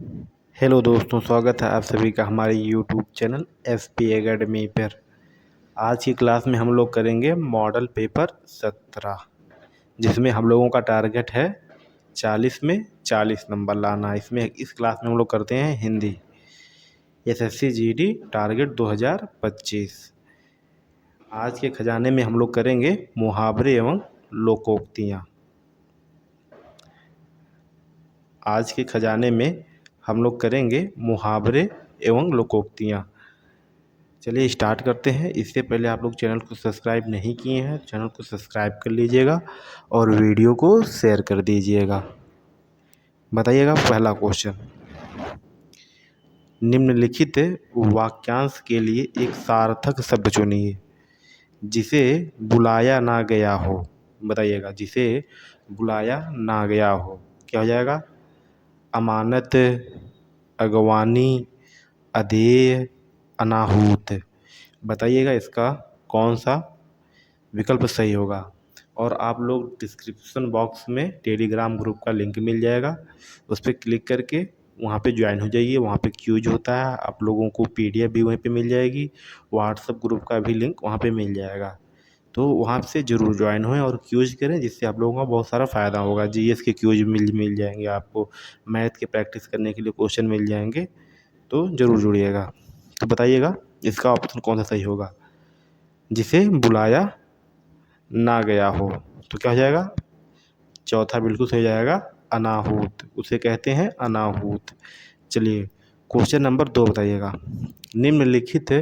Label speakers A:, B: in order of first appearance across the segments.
A: Hello दोस्तों, स्वागत है आप सभी का हमारे यूट्यूब चैनल एसपी एकेडमी पर। आज की क्लास में हम लोग करेंगे मॉडल पेपर 17, जिसमें हम लोगों का टारगेट है 40 में 40 नंबर लाना। इसमें इस क्लास में हम लोग करते हैं हिंदी, एसएससी जीडी टारगेट 2025। आज के खजाने में हम लोग करेंगे मुहावरे एवं लोकोक्तियाँ। आज के खजाने में हम लोग करेंगे मुहावरे एवं लोकोक्तियाँ। चलिए स्टार्ट करते हैं। इससे पहले आप लोग चैनल को सब्सक्राइब नहीं किए हैं, चैनल को सब्सक्राइब कर लीजिएगा और वीडियो को शेयर कर दीजिएगा। बताइएगा पहला क्वेश्चन, निम्नलिखित वाक्यांश के लिए एक सार्थक शब्द चुनिए जिसे बुलाया ना गया हो। बताइएगा, जिसे बुलाया ना गया हो क्या हो जाएगा? अमानत, अगवानी, अधेय, अनाहूत। बताइएगा इसका कौन सा विकल्प सही होगा। और आप लोग डिस्क्रिप्शन बॉक्स में टेलीग्राम ग्रुप का लिंक मिल जाएगा, उस पर क्लिक करके वहाँ पे ज्वाइन हो जाइए। वहाँ पे क्यूज होता है, आप लोगों को पीडीएफ भी वहीं पे मिल जाएगी, व्हाट्सएप ग्रुप का भी लिंक वहाँ पे मिल जाएगा। तो वहाँ से ज़रूर ज्वाइन होएं और क्यूज करें, जिससे आप लोगों का बहुत सारा फ़ायदा होगा। जीएस के क्यूज मिल जाएंगे आपको, मैथ के प्रैक्टिस करने के लिए क्वेश्चन मिल जाएंगे। तो ज़रूर जुड़िएगा। तो बताइएगा इसका ऑप्शन कौन सा सही होगा, जिसे बुलाया ना गया हो। तो क्या हो जाएगा? चौथा बिल्कुल सही जाएगा, अनाहूत। उसे कहते हैं अनाहूत। चलिए क्वेश्चन नंबर 2 बताइएगा, निम्नलिखित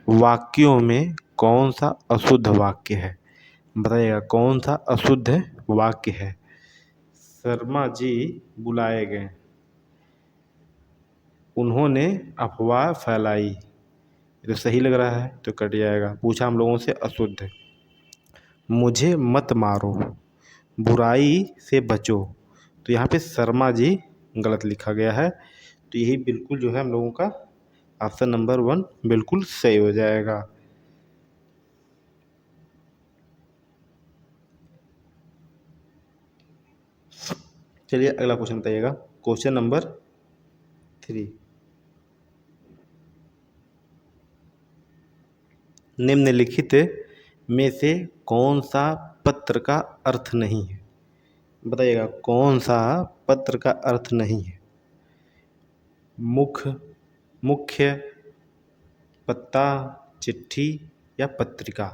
A: वाक्यों में कौन सा अशुद्ध वाक्य है। बताइएगा कौन सा अशुद्ध वाक्य है। शर्मा जी बुलाए गए, उन्होंने अफवाह फैलाई। ये तो सही लग रहा है तो कट जाएगा। पूछा हम लोगों से अशुद्ध। मुझे मत मारो, बुराई से बचो। तो यहाँ पे शर्मा जी गलत लिखा गया है, तो यही बिल्कुल जो है हम लोगों का ऑप्शन नंबर 1 बिल्कुल सही हो जाएगा। चलिए अगला क्वेश्चन बताइएगा, क्वेश्चन नंबर 3, निम्नलिखित में से कौन सा पत्र का अर्थ नहीं है। बताइएगा कौन सा पत्र का अर्थ नहीं है। मुख्य, पत्ता, चिट्ठी या पत्रिका।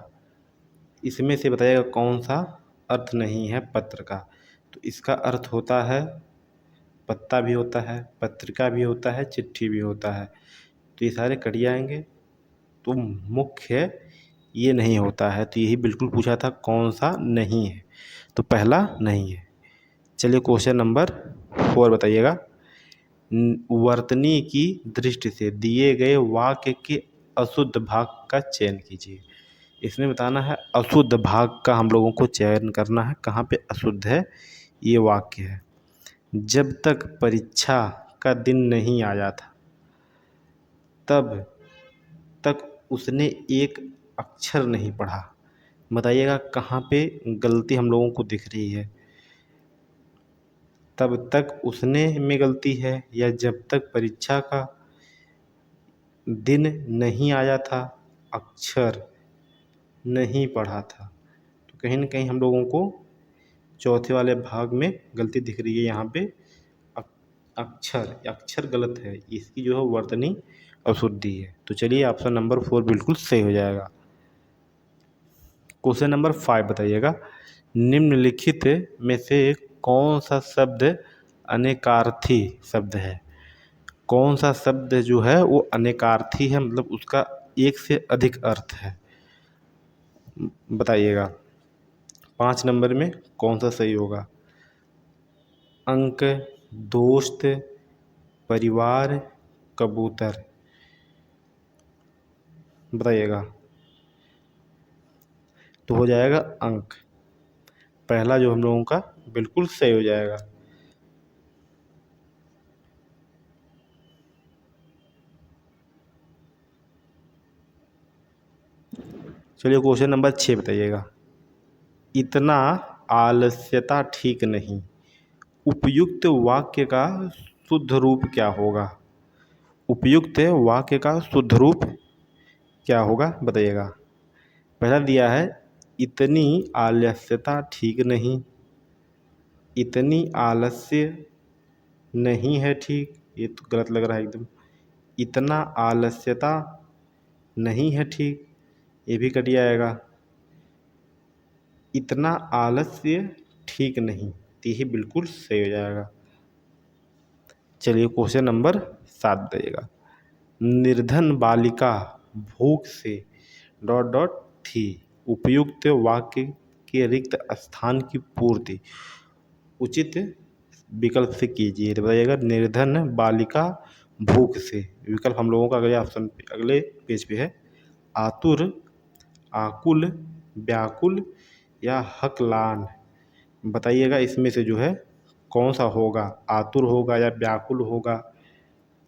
A: इसमें से बताइएगा कौन सा अर्थ नहीं है पत्र का। तो इसका अर्थ होता है पत्ता भी होता है, पत्रिका भी होता है, चिट्ठी भी होता है। तो ये सारे कट जाएंगे। तो मुख्य ये नहीं होता है, तो यही बिल्कुल पूछा था कौन सा नहीं है। तो पहला नहीं है। चलिए क्वेश्चन नंबर 4 बताइएगा, वर्तनी की दृष्टि से दिए गए वाक्य के अशुद्ध भाग का चयन कीजिए। इसमें बताना है अशुद्ध भाग का हम लोगों को चयन करना है, कहाँ पे अशुद्ध है ये वाक्य है। जब तक परीक्षा का दिन नहीं आया था तब तक उसने एक अक्षर नहीं पढ़ा। बताइएगा कहाँ पे गलती हम लोगों को दिख रही है। तब तक उसने में गलती है या जब तक परीक्षा का दिन नहीं आया था अक्षर नहीं पढ़ा था। तो कहीं ना कहीं हम लोगों को चौथे वाले भाग में गलती दिख रही है। यहाँ पे अक्षर अक्षर गलत है, इसकी जो है वर्तनी अशुद्धि है। तो चलिए ऑप्शन नंबर 4 बिल्कुल सही हो जाएगा। क्वेश्चन नंबर 5 बताइएगा, निम्नलिखित में से कौन सा शब्द अनेकार्थी शब्द है। कौन सा शब्द जो है वो अनेकार्थी है, मतलब उसका एक से अधिक अर्थ है। बताइएगा 5 नंबर में कौन सा सही होगा। अंक, दोस्त, परिवार, कबूतर। बताइएगा। तो हो जाएगा अंक, पहला जो हम लोगों का बिल्कुल सही हो जाएगा। चलिए क्वेश्चन नंबर 6 बताइएगा, इतना आलस्यता ठीक नहीं। उपयुक्त वाक्य का शुद्ध रूप क्या होगा? उपयुक्त वाक्य का शुद्ध रूप क्या होगा बताइएगा। पहला दिया है इतनी आलस्यता ठीक नहीं। इतनी आलस्य नहीं है ठीक, ये तो गलत लग रहा है एकदम। इतना आलस्यता नहीं है ठीक, ये भी कट जाएगा। इतना आलस्य ठीक नहीं, तो यही बिल्कुल सही हो जाएगा। चलिए क्वेश्चन नंबर 7 बताइएगा। निर्धन बालिका भूख से डॉट डॉट थी। उपयुक्त वाक्य के रिक्त स्थान की पूर्ति उचित विकल्प से कीजिए। तो बताइएगा निर्धन बालिका भूख से। विकल्प हम लोगों का अगले ऑप्शन पे, अगले पेज पे है। आतुर, आकुल, व्याकुल या हकलान। बताइएगा इसमें से जो है कौन सा होगा, आतुर होगा या व्याकुल होगा?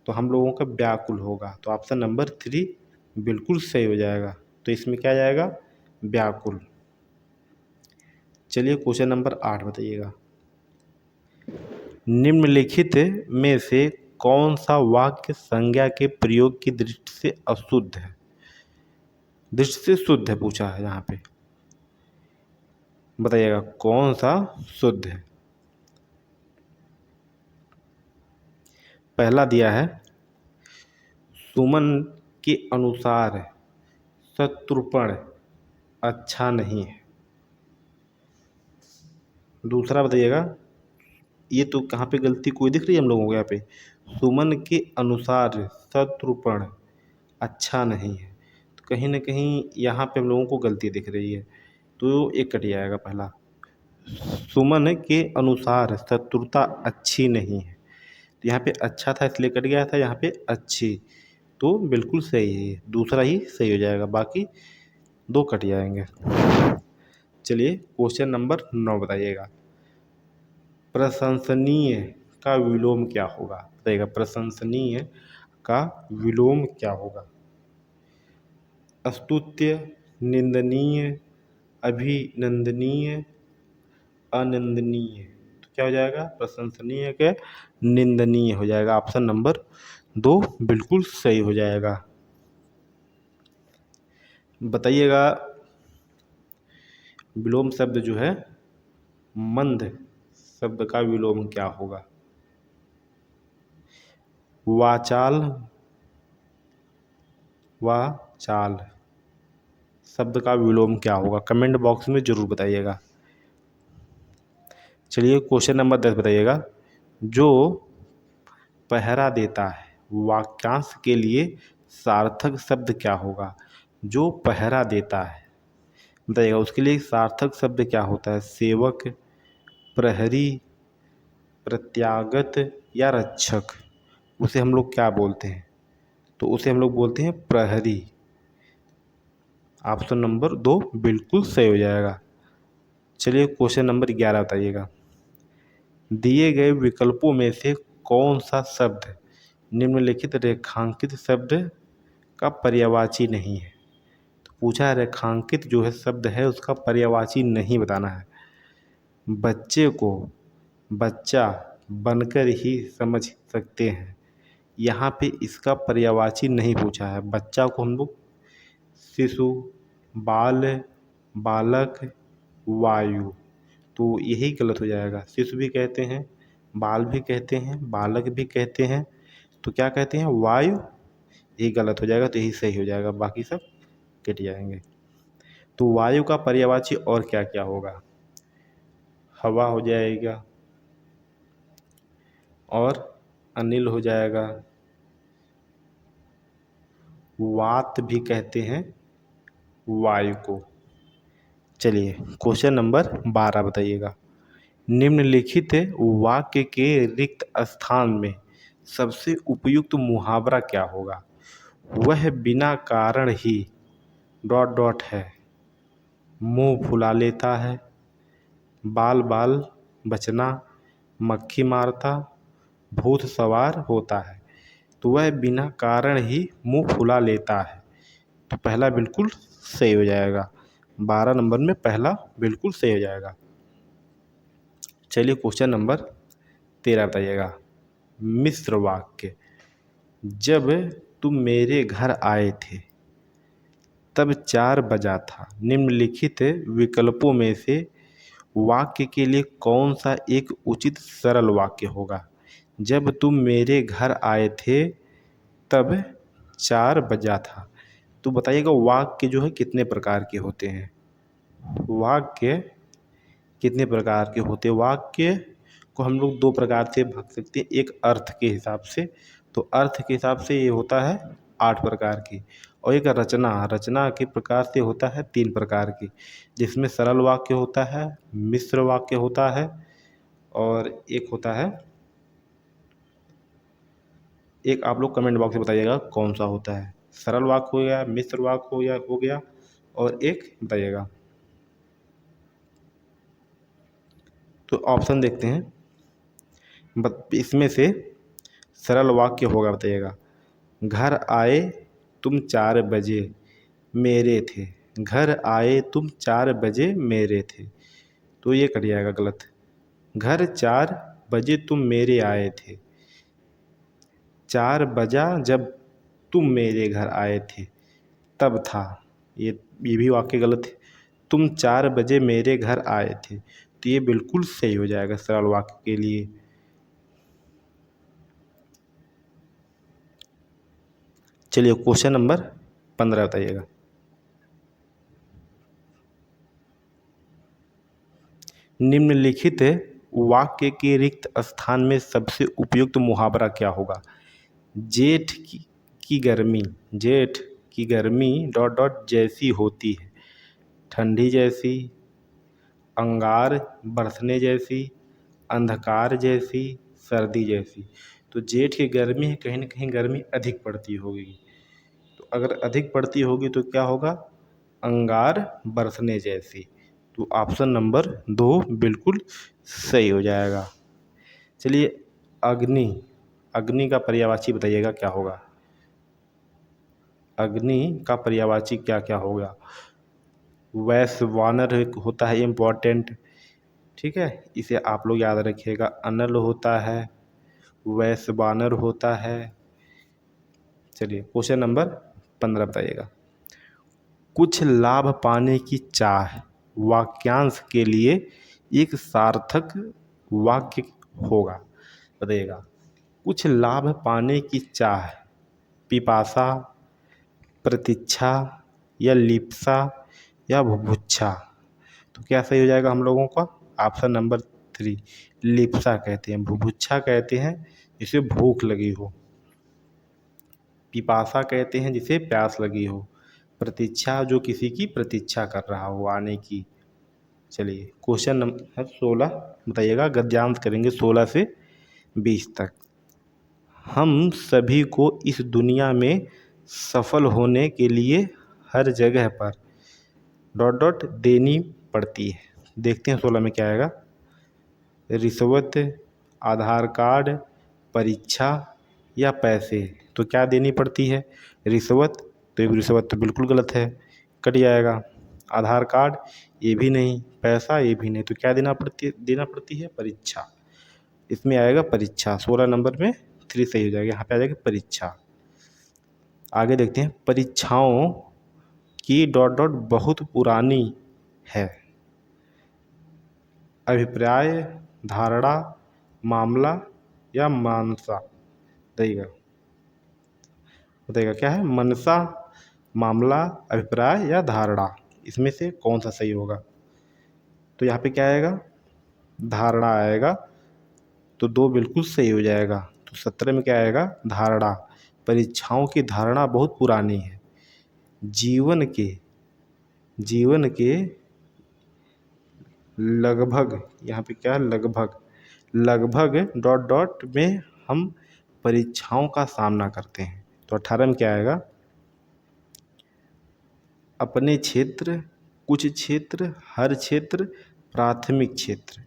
A: तो हम लोगों का व्याकुल होगा, तो ऑप्शन नंबर 3 बिल्कुल सही हो जाएगा। तो इसमें क्या जाएगा, व्याकुल। चलिए क्वेश्चन नंबर 8 बताइएगा। निम्नलिखित में से कौन सा वाक्य संज्ञा के प्रयोग की दृष्टि से अशुद्ध है? दृष्टि से शुद्ध है पूछा है यहाँ पे, बताइएगा कौन सा शुद्ध है। पहला दिया है सुमन के अनुसार शत्रुपण अच्छा नहीं है। दूसरा बताइएगा, ये तो कहाँ पे गलती कोई दिख रही है हम लोगों को यहाँ पे? सुमन के अनुसार शत्रुपण अच्छा नहीं है, तो कहीं ना कहीं यहाँ पे हम लोगों को गलती दिख रही है, तो एक कट जाएगा पहला। सुमन के अनुसार शत्रुता अच्छी नहीं है, तो यहाँ पे अच्छा था इसलिए कट गया था, यहाँ पे अच्छी, तो बिल्कुल सही है, दूसरा ही सही हो जाएगा, बाकी दो कट जाएंगे। चलिए क्वेश्चन नंबर 9 बताइएगा। प्रशंसनीय का विलोम क्या होगा? बताइएगा प्रशंसनीय का विलोम क्या होगा? स्तुत्य, निंदनीय, अभिनंदनीय, अनिंदनीय। तो क्या हो जाएगा, प्रशंसनीय के निंदनीय हो जाएगा। ऑप्शन नंबर 2 बिल्कुल सही हो जाएगा। बताइएगा विलोम शब्द जो है मंद शब्द का विलोम क्या होगा? वाचाल, वाचाल शब्द का विलोम क्या होगा? कमेंट बॉक्स में ज़रूर बताइएगा। चलिए क्वेश्चन नंबर 10 बताइएगा। जो पहरा देता है वाक्यांश के लिए सार्थक शब्द क्या होगा? जो पहरा देता है बताइएगा, उसके लिए सार्थक शब्द क्या होता है? सेवक, प्रहरी, प्रत्यागत या रक्षक। उसे हम लोग क्या बोलते हैं? तो उसे हम लोग बोलते हैं प्रहरी। ऑप्शन नंबर 2 बिल्कुल सही हो जाएगा। चलिए क्वेश्चन नंबर 11 बताइएगा। दिए गए विकल्पों में से कौन सा शब्द निम्नलिखित रेखांकित शब्द का पर्यायवाची नहीं है? तो पूछा है रेखांकित जो है शब्द है उसका पर्यायवाची नहीं बताना है। बच्चे को बच्चा बनकर ही समझ सकते हैं, यहाँ पे इसका पर्यायवाची नहीं पूछा है। बच्चा को हम लोग शिशु, बाल, बालक, वायु, तो यही गलत हो जाएगा। शिशु भी कहते हैं, बाल भी कहते हैं, बालक भी कहते हैं, तो क्या कहते हैं, वायु। यही गलत हो जाएगा, तो यही सही हो जाएगा, बाकी सब कट जाएंगे। तो वायु का पर्यायवाची और क्या क्या होगा? हवा हो जाएगा और अनिल हो जाएगा, वात भी कहते हैं वायु को। चलिए क्वेश्चन नंबर 12 बताइएगा। निम्नलिखित वाक्य के रिक्त स्थान में सबसे उपयुक्त मुहावरा क्या होगा? वह बिना कारण ही डॉट डॉट है, मुंह फुला लेता है, बाल बाल बचना, मक्खी मारता, भूत सवार होता है। तो वह बिना कारण ही मुंह फुला लेता है, तो पहला बिल्कुल सही हो जाएगा। 12 नंबर में पहला बिल्कुल सही हो जाएगा। चलिए क्वेश्चन नंबर 13 बताइएगा। मिश्र वाक्य। जब तुम मेरे घर आए थे तब 4 बजा था। निम्नलिखित विकल्पों में से वाक्य के लिए कौन सा एक उचित सरल वाक्य होगा? जब तुम मेरे घर आए थे तब 4 बजा था। तो बताइएगा वाक्य जो है कितने प्रकार के होते हैं? वाक्य कितने प्रकार के होते हैं? वाक्य को हम लोग 2 प्रकार से भाग सकते हैं। एक अर्थ के हिसाब से, तो अर्थ के हिसाब से ये होता है 8 प्रकार की, और एक रचना के प्रकार से होता है 3 प्रकार की, जिसमें सरल वाक्य होता है, मिश्र वाक्य होता है, और एक होता है, एक आप लोग कमेंट बॉक्स में बताइएगा कौन सा होता है। सरल वाक्य हो गया, मिश्र वाक्य हो गया, और एक बताइएगा। तो ऑप्शन देखते हैं, इसमें से सरल वाक्य होगा, बताइएगा। घर आए तुम 4 बजे मेरे थे। घर आए तुम 4 बजे मेरे थे, तो ये कट जाएगा गलत। घर 4 बजे तुम मेरे आए थे। 4 बजा जब तुम मेरे घर आए थे तब था, ये भी वाक्य गलत है। तुम 4 बजे मेरे घर आए थे, तो ये बिल्कुल सही हो जाएगा सरल वाक्य के लिए। चलिए क्वेश्चन नंबर 15 बताइएगा। निम्नलिखित वाक्य के रिक्त स्थान में सबसे उपयुक्त मुहावरा क्या होगा? की गर्मी, जेठ की गर्मी डॉट डॉट जैसी होती है, ठंडी जैसी, अंगार बरसने जैसी, अंधकार जैसी, सर्दी जैसी। तो जेठ की गर्मी है, कहीं ना कहीं गर्मी अधिक पड़ती होगी। तो अगर अधिक पड़ती होगी तो क्या होगा? अंगार बरसने जैसी। तो ऑप्शन नंबर 2 बिल्कुल सही हो जाएगा। चलिए अग्नि, अग्नि का पर्यायवाची बताइएगा क्या होगा? अग्नि का पर्यायवाची क्या क्या होगा? वैश्वानर एक होता है इम्पोर्टेंट, ठीक है, इसे आप लोग याद रखिएगा। अनल होता है, वैश्वानर होता है। चलिए क्वेश्चन नंबर 15 बताइएगा। कुछ लाभ पाने की चाह वाक्यांश के लिए एक सार्थक वाक्य होगा, बताइएगा। कुछ लाभ पाने की चाह, पिपासा, प्रतीक्षा, या लिप्सा, या बुभुक्षा। तो क्या सही हो जाएगा हम लोगों का? ऑप्शन नंबर 3 लिप्सा कहते हैं, बुभुक्षा कहते हैं जिसे भूख लगी हो, पिपासा कहते हैं जिसे प्यास लगी हो, प्रतीक्षा जो किसी की प्रतीक्षा कर रहा हो आने की। चलिए क्वेश्चन नंबर 16 बताइएगा, गद्यांश करेंगे 16 से 20 तक। हम सभी को इस दुनिया में सफल होने के लिए हर जगह पर डॉट डॉट देनी पड़ती है। देखते हैं 16 में क्या आएगा। रिश्वत, आधार कार्ड, परीक्षा, या पैसे। तो क्या देनी पड़ती है? रिश्वत। तो ये रिश्वत तो बिल्कुल गलत है, कट जाएगा। आधार कार्ड ये भी नहीं, पैसा ये भी नहीं, तो क्या देना पड़ती है? परीक्षा। इसमें आएगा परीक्षा, 16 नंबर में 3 सही हो जाएगा, यहाँ पे आ जाएगा परीक्षा। आगे देखते हैं, परीक्षाओं की डॉट डॉट बहुत पुरानी है। अभिप्राय, धारणा, मामला, या मानसा। बताइएगा क्या है? मनसा, मामला, अभिप्राय, या धारणा। इसमें से कौन सा सही होगा? तो यहाँ पे क्या आएगा? धारणा आएगा, तो 2 बिल्कुल सही हो जाएगा। तो 17 में क्या आएगा? धारणा। परीक्षाओं की धारणा बहुत पुरानी है। जीवन के लगभग, यहाँ पे क्या है? लगभग डॉट डॉट में हम परीक्षाओं का सामना करते हैं। तो 18 में क्या आएगा? अपने क्षेत्र, कुछ क्षेत्र, हर क्षेत्र, प्राथमिक क्षेत्र।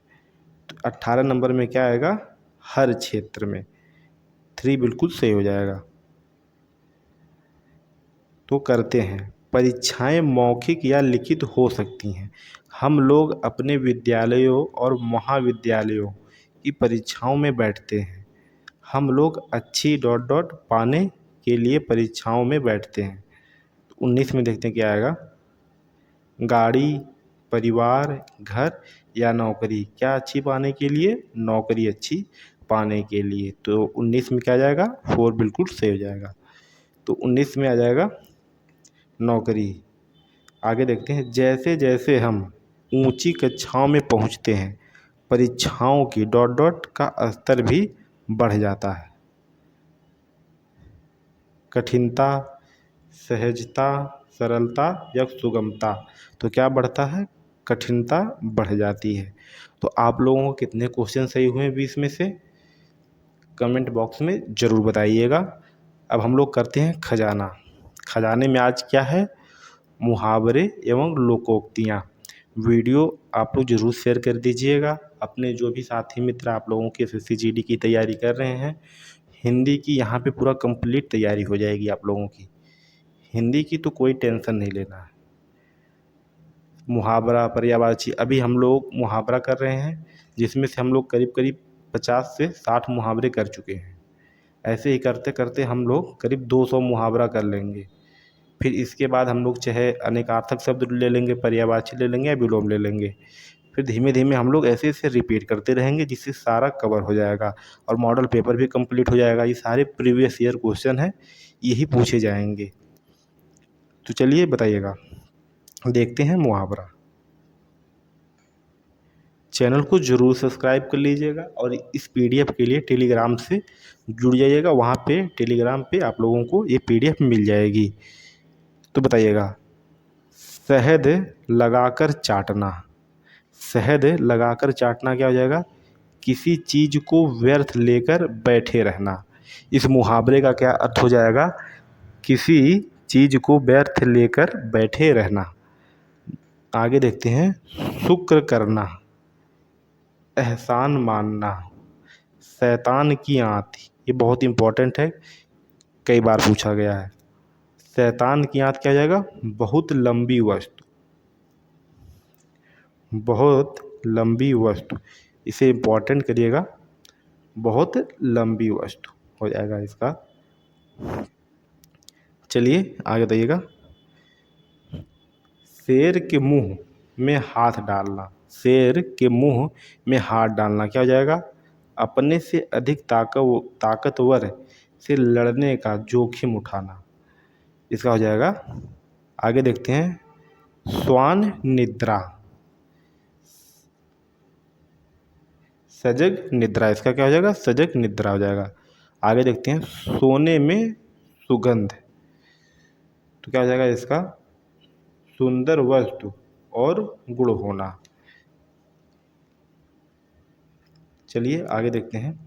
A: तो 18 नंबर में क्या आएगा? हर क्षेत्र में। 3 बिल्कुल सही हो जाएगा। तो करते हैं, परीक्षाएं मौखिक या लिखित हो सकती हैं। हम लोग अपने विद्यालयों और महाविद्यालयों की परीक्षाओं में बैठते हैं। हम लोग अच्छी डॉट डॉट पाने के लिए परीक्षाओं में बैठते हैं। 19 में देखते हैं क्या आएगा। गाड़ी, परिवार, घर या नौकरी। क्या अच्छी पाने के लिए? नौकरी अच्छी पाने के लिए। तो 19 में क्या आ जाएगा? 4 बिल्कुल सही हो जाएगा। तो 19 में आ जाएगा नौकरी। आगे देखते हैं, जैसे जैसे हम ऊंची कक्षाओं में पहुंचते हैं परीक्षाओं की डॉट डॉट का स्तर भी बढ़ जाता है। कठिनता, सहजता, सरलता या सुगमता। तो क्या बढ़ता है? कठिनता बढ़ जाती है। तो आप लोगों को कितने क्वेश्चन सही हुए 20 में से? कमेंट बॉक्स में ज़रूर बताइएगा। अब हम लोग करते हैं खजाना। खजाने में आज क्या है? मुहावरे एवं लोकोक्तियाँ। वीडियो आप लोग ज़रूर शेयर कर दीजिएगा अपने जो भी साथी मित्र आप लोगों के एसएससी जीडी की तैयारी कर रहे हैं। हिंदी की यहाँ पे पूरा कंप्लीट तैयारी हो जाएगी आप लोगों की। हिंदी की तो कोई टेंशन नहीं लेना है। मुहावरा, पर्यायवाची, अभी हम लोग मुहावरा कर रहे हैं जिसमें से हम लोग करीब करीब 50 से 60 मुहावरे कर चुके हैं। ऐसे ही करते करते हम लोग करीब 200 मुहावरा कर लेंगे। फिर इसके बाद हम लोग चाहे अनेकार्थक शब्द ले लेंगे, पर्यायवाची ले लेंगे या विलोम ले लेंगे। फिर धीमे धीमे हम लोग ऐसे ऐसे रिपीट करते रहेंगे जिससे सारा कवर हो जाएगा और मॉडल पेपर भी कंप्लीट हो जाएगा। ये सारे प्रीवियस ईयर क्वेश्चन हैं, यही पूछे जाएंगे। तो चलिए बताइएगा, देखते हैं मुहावरा। चैनल को ज़रूर सब्सक्राइब कर लीजिएगा और इस पीडीएफ के लिए टेलीग्राम से जुड़ जाइएगा। वहाँ पे टेलीग्राम पे आप लोगों को ये पीडीएफ मिल जाएगी। तो बताइएगा, शहद लगाकर चाटना। शहद लगाकर चाटना क्या हो जाएगा? किसी चीज़ को व्यर्थ लेकर बैठे रहना। इस मुहावरे का क्या अर्थ हो जाएगा? किसी चीज़ को व्यर्थ लेकर बैठे रहना। आगे देखते हैं, शुक्र करना, एहसान मानना, शैतान की आँत। ये बहुत इंपॉर्टेंट है, कई बार पूछा गया है। शैतान की आँत क्या हो जाएगा? बहुत लंबी वस्तु, बहुत लंबी वस्तु। इसे इंपॉर्टेंट करिएगा, बहुत लंबी वस्तु हो जाएगा इसका। चलिए आगे बताइएगा, शेर के मुंह में हाथ डालना। शेर के मुंह में हाथ डालना क्या हो जाएगा? अपने से अधिक ताकतवर से लड़ने का जोखिम उठाना, इसका हो जाएगा। आगे देखते हैं, स्वान निद्रा, सजग निद्रा। इसका क्या हो जाएगा? सजग निद्रा हो जाएगा। आगे देखते हैं, सोने में सुगंध। तो क्या हो जाएगा इसका? सुंदर वस्तु और गुण होना। चलिए आगे देखते हैं,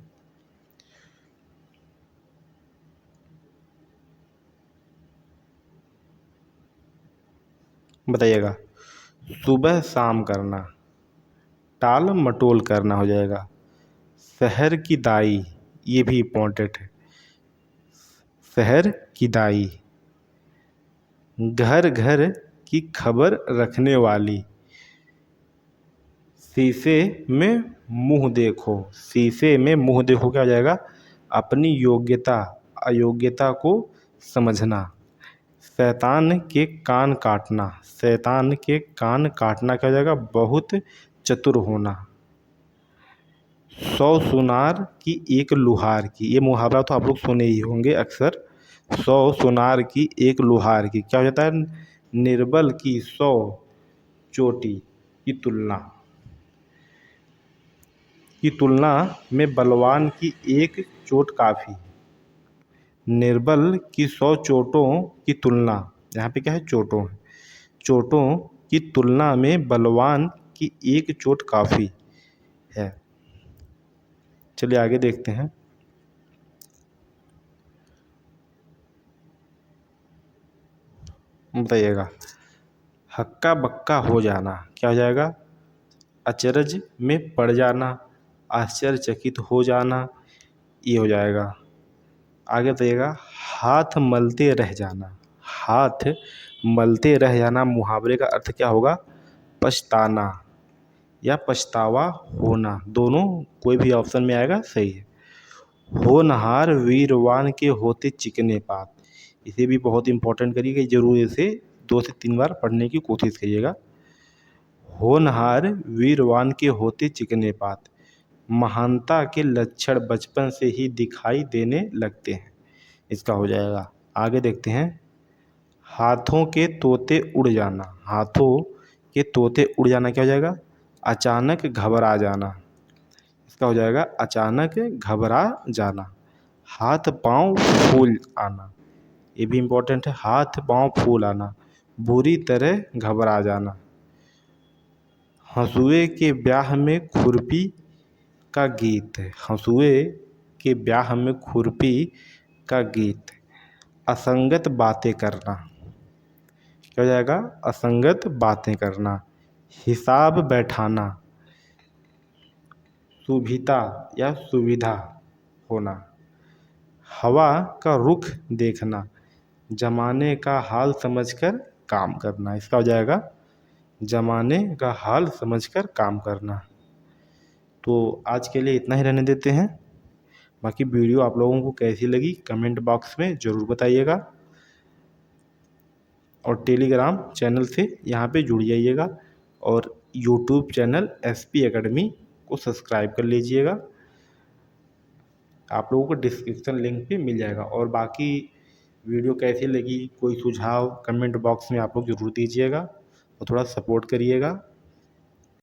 A: बताइएगा, सुबह शाम करना, टाल मटोल करना हो जाएगा। शहर की दाई, ये भी इम्पोर्टेंट है। शहर की दाई, घर घर की खबर रखने वाली, शीशे में मुंह देखो। शीशे में मुंह देखो क्या हो जाएगा? अपनी योग्यता अयोग्यता को समझना। शैतान के कान काटना, शैतान के कान काटना क्या हो जाएगा? बहुत चतुर होना। 100 सुनार की एक लुहार की, ये मुहावरा तो आप लोग सुने ही होंगे अक्सर। 100 सुनार की एक लुहार की क्या हो जाता है? निर्बल की 100 चोटी की तुलना में बलवान की एक चोट काफ़ी। निर्बल की 100 चोटों की तुलना, यहाँ पे क्या है? चोटों है। चोटों की तुलना में बलवान की एक चोट काफ़ी है। चलिए आगे देखते हैं, बताइएगा, हक्का बक्का हो जाना क्या हो जाएगा? अचरज में पड़ जाना, आश्चर्यचकित हो जाना, ये हो जाएगा। आगे बताइएगा, हाथ मलते रह जाना। हाथ मलते रह जाना मुहावरे का अर्थ क्या होगा? पछताना या पछतावा होना, दोनों कोई भी ऑप्शन में आएगा सही है। होनहार वीरवान के होते चिकने पात। इसे भी बहुत इंपॉर्टेंट करिएगा, जरूर इसे 2 से 3 बार पढ़ने की कोशिश करिएगा। होनहार वीरवान के होते चिकने पात, महानता के लक्षण बचपन से ही दिखाई देने लगते हैं। इसका हो जाएगा। आगे देखते हैं। हाथों के तोते उड़ जाना। हाथों के तोते उड़ जाना क्या हो जाएगा? अचानक घबरा जाना। इसका हो जाएगा अचानक घबरा जाना। हाथ पांव फूल आना, ये भी इम्पोर्टेंट है। हाथ पांव फूल आना, बुरी तरह घबरा जाना। हंसुए के ब्याह में खुरपी का गीत है। हंसुए के ब्याह में खुरपी का गीत। असंगत बातें करना, क्या हो जाएगा? असंगत बातें करना। हिसाब बैठाना, सुविधा या सुविधा होना। हवा का रुख देखना, जमाने का हाल समझकर काम करना। इसका हो जाएगा जमाने का हाल समझकर काम करना। तो आज के लिए इतना ही रहने देते हैं। बाकी वीडियो आप लोगों को कैसी लगी कमेंट बॉक्स में ज़रूर बताइएगा, और टेलीग्राम चैनल से यहाँ पे जुड़ जाइएगा, और यूट्यूब चैनल SP एकेडमी को सब्सक्राइब कर लीजिएगा। आप लोगों को डिस्क्रिप्शन लिंक पे मिल जाएगा। और बाकी वीडियो कैसी लगी, कोई सुझाव कमेंट बॉक्स में आप लोग ज़रूर दीजिएगा और थोड़ा सपोर्ट करिएगा।